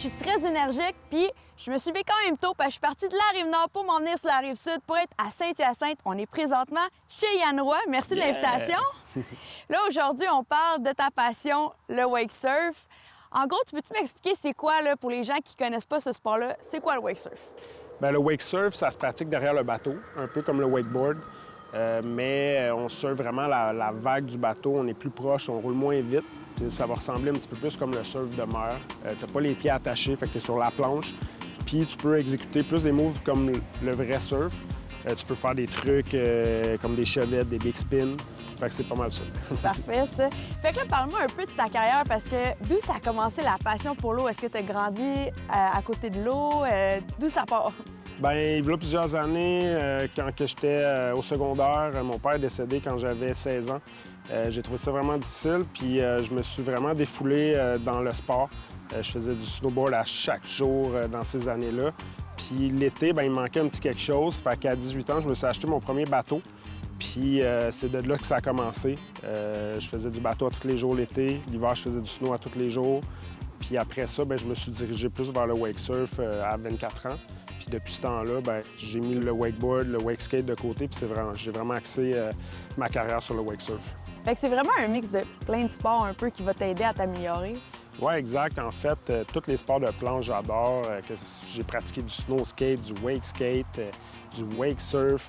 je suis très énergique, puis je me suis levée quand même tôt parce que je suis partie de la Rive-Nord pour m'en venir sur la Rive-Sud pour être à Saint-Hyacinthe. On est présentement chez Yann Roy. Merci de l'invitation. Là, aujourd'hui, on parle de ta passion, le wake surf. En gros, peux-tu m'expliquer c'est quoi, là, pour les gens qui connaissent pas ce sport-là, c'est quoi le wake surf? Bien, le wake surf, ça se pratique derrière le bateau, un peu comme le wakeboard. Mais on surfe vraiment la vague du bateau, on est plus proche, on roule moins vite. Ça va ressembler un petit peu plus comme le surf de mer. Tu n'as pas les pieds attachés, fait que tu es sur la planche. Puis tu peux exécuter plus des moves comme le vrai surf. Tu peux faire des trucs comme des chevettes, des big spins. Fait que c'est pas mal ça. C'est parfait, ça. Fait que là, parle-moi un peu de ta carrière parce que d'où ça a commencé la passion pour l'eau? Est-ce que tu as grandi à côté de l'eau? D'où ça part? Bien, il y a plusieurs années, quand j'étais au secondaire, mon père est décédé quand j'avais 16 ans. J'ai trouvé ça vraiment difficile, puis je me suis vraiment défoulé dans le sport. Je faisais du snowboard à chaque jour dans ces années-là. Puis l'été, bien, il me manquait un petit quelque chose. Fait qu'à 18 ans, je me suis acheté mon premier bateau. Puis c'est de là que ça a commencé. Je faisais du bateau à tous les jours l'été. L'hiver, je faisais du snow à tous les jours. Puis après ça, bien, je me suis dirigé plus vers le wake surf à 24 ans. Puis depuis ce temps-là, bien, j'ai mis le wakeboard, le wake skate de côté. Puis j'ai vraiment axé ma carrière sur le wake surf. Fait que c'est vraiment un mix de plein de sports un peu qui va t'aider à t'améliorer. Oui, exact. En fait, tous les sports de planche, j'adore. J'ai pratiqué du snow skate, du wake skate, du wake surf.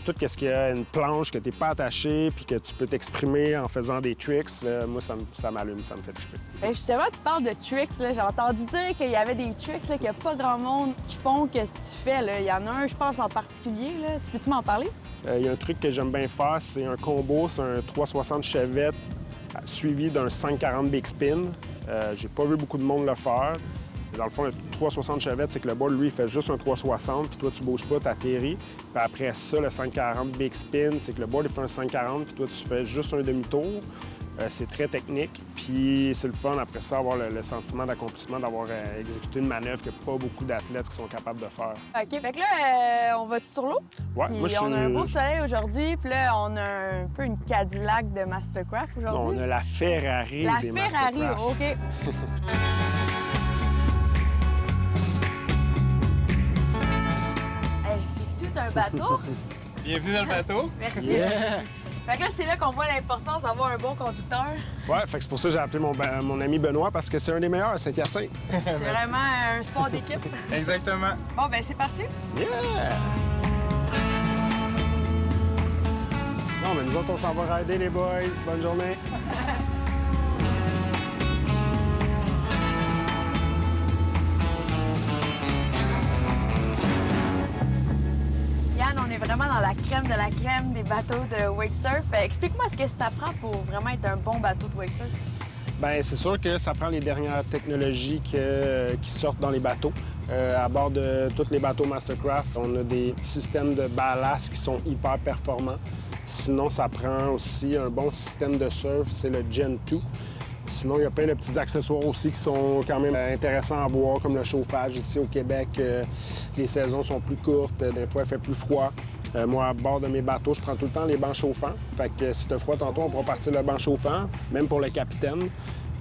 Tout ce qu'il y a une planche que tu n'es pas attaché puis que tu peux t'exprimer en faisant des tricks, moi, ça m'allume, ça me fait triper. Bien, justement, tu parles de tricks. Là. J'ai entendu dire qu'il y avait des tricks là, qu'il n'y a pas grand monde qui font que tu fais. Là. Il y en a un, je pense, en particulier. Là. Peux-tu m'en parler? Il y a un truc que j'aime bien faire, c'est un combo, c'est un 360 chevette suivi d'un 540 big spin. J'ai pas vu beaucoup de monde le faire. Dans le fond, le 360 chevette, c'est que le board, lui, il fait juste un 360, puis toi, tu bouges pas, tu atterris. Puis après ça, le 540 big spin, c'est que le board, il fait un 540, puis toi, tu fais juste un demi-tour. C'est très technique, puis c'est le fun, après ça, avoir le sentiment d'accomplissement, d'avoir exécuté une manœuvre que pas beaucoup d'athlètes qui sont capables de faire. OK, fait que là, on va-tu sur l'eau? Ouais, puis moi, je suis... on a un beau soleil aujourd'hui, puis là, on a un peu une Cadillac de Mastercraft aujourd'hui. On a la Ferrari la des Ferrari, Mastercraft. OK. Hey, c'est tout un bateau. Bienvenue dans le bateau. Merci. Yeah! Fait que là, c'est là qu'on voit l'importance d'avoir un bon conducteur. Ouais, fait que c'est pour ça que j'ai appelé mon ami Benoît, parce que c'est un des meilleurs à Saint-Hyacinthe. C'est vraiment un sport d'équipe. Exactement. Bon, ben c'est parti. Yeah! Bon, mais nous autres, on s'en va rider, les boys. Bonne journée. Yann, on est vraiment dans la crème des bateaux de wake surf. Explique-moi ce que ça prend pour vraiment être un bon bateau de wake surf. Bien, c'est sûr que ça prend les dernières technologies qui sortent dans les bateaux. À bord de tous les bateaux Mastercraft, on a des systèmes de ballast qui sont hyper performants. Sinon, ça prend aussi un bon système de surf, c'est le Gen 2. Sinon, il y a plein de petits accessoires aussi qui sont quand même intéressants à voir, comme le chauffage. Ici au Québec, les saisons sont plus courtes, des fois il fait plus froid. Moi, à bord de mes bateaux, je prends tout le temps les bancs chauffants. Fait que si t'as froid tantôt, on pourra partir le banc chauffant, même pour le capitaine.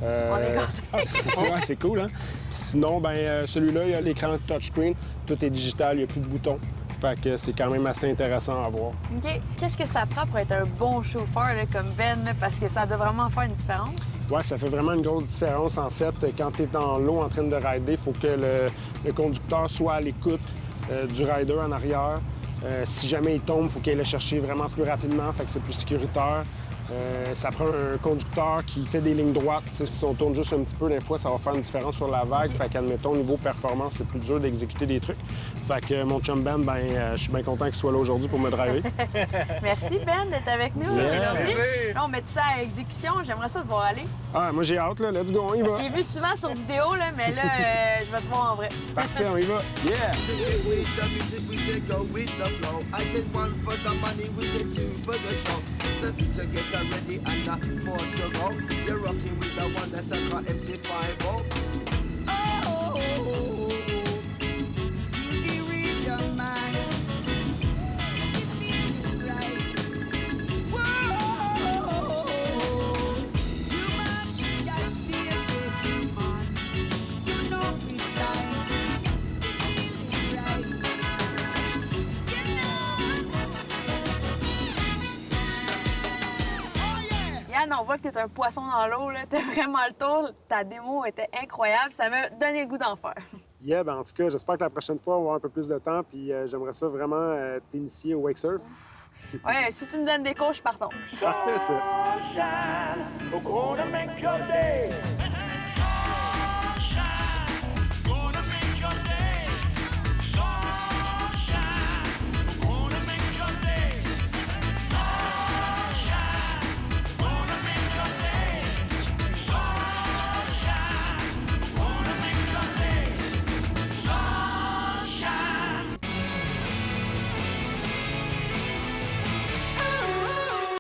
On est gâtés. Ouais, c'est cool, hein? Sinon, ben celui-là, il y a l'écran touchscreen. Tout est digital, il n'y a plus de boutons. Fait que c'est quand même assez intéressant à voir. OK. Qu'est-ce que ça prend pour être un bon chauffeur là, comme Ben? Là, parce que ça doit vraiment faire une différence. Oui, ça fait vraiment une grosse différence. En fait, quand tu es dans l'eau en train de rider, il faut que le conducteur soit à l'écoute du rider en arrière. Si jamais il tombe, il faut qu'il aille le chercher vraiment plus rapidement, fait que c'est plus sécuritaire. Ça prend un conducteur qui fait des lignes droites. T'sais, si on tourne juste un petit peu, des fois, ça va faire une différence sur la vague. Fait qu'admettons, au niveau performance, c'est plus dur d'exécuter des trucs. Fait que mon chum Ben, je suis bien content qu'il soit là aujourd'hui pour me driver. Merci Ben d'être avec nous aujourd'hui. Là, on met ça à exécution. J'aimerais ça te voir aller. Ah, moi j'ai hâte, là. Let's go, on y va. Je t'ai vu souvent sur vidéo, là, mais là, je vais te voir en vrai. Parfait, on y va. Yeah! Ready and not for to go. You're rocking with the one that's a car MC5. Oh, you the rhythm man. It feels right. Whoa, too much guys feel it, man. You know Yann, on voit que t'es un poisson dans l'eau, là. T'as vraiment le tour. Ta démo était incroyable. Ça m'a donné le goût d'en faire. Yeah, ben en tout cas, j'espère que la prochaine fois, on va avoir un peu plus de temps, puis j'aimerais ça vraiment t'initier au wake surf. Ouais, si tu me donnes des cours, je suis partante. Parfait, ça. We're gonna make your day.